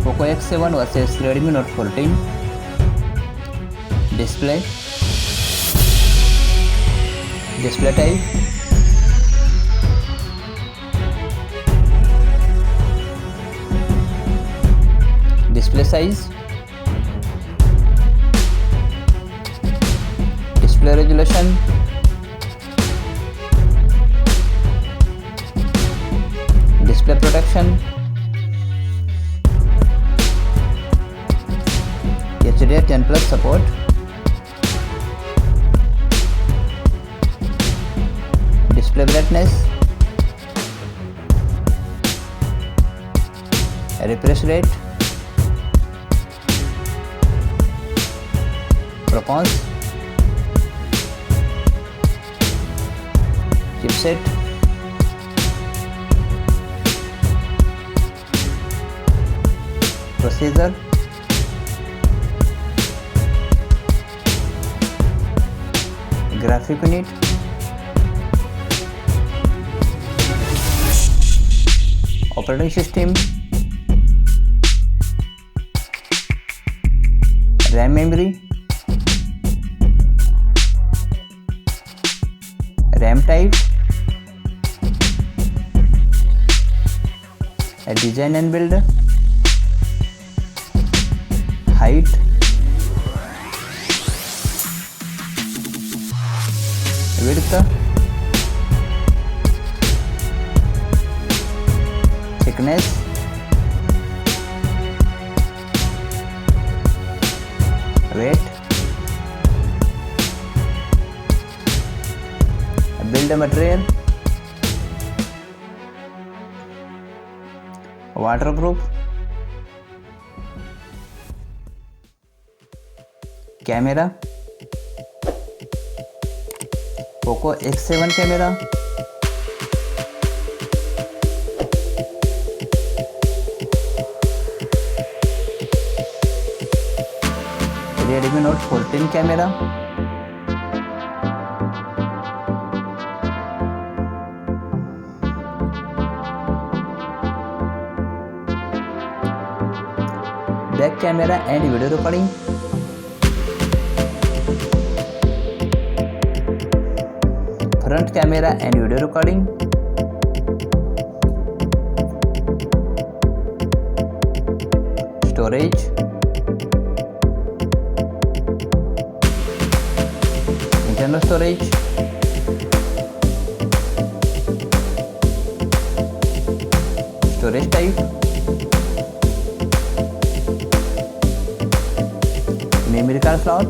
Poco X7 versus Redmi Note 14. Display type, display size, display resolution, display protection, HDR10 Plus support, display brightness, refresh rate, response, chipset, processor, graphic unit, operating system, RAM memory, RAM type, design and build, height, width, thickness, weight, build material, waterproof, camera, Poco X7 camera, Redmi Note 14 camera, back camera and video recording, front camera and video recording, storage, internal storage, storage type, memory card slot,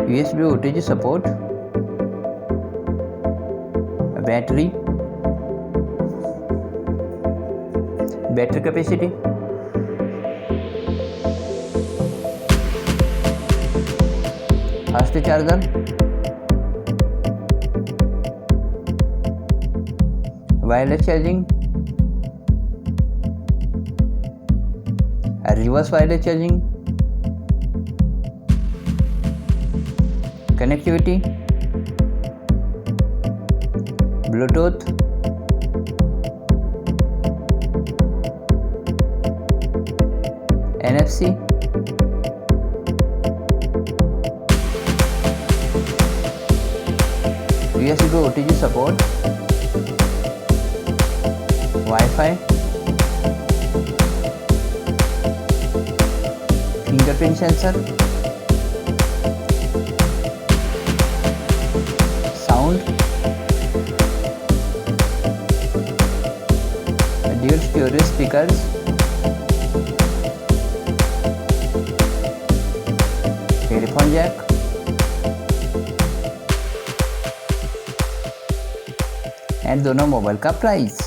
USB OTG support, battery capacity, fast charger, wireless charging, reverse wireless charging, connectivity, Bluetooth, NFC, USB OTG support, Wi-Fi, fingerprint sensor, sound, dual stereo speakers, headphone jack, and दोनों mobile का price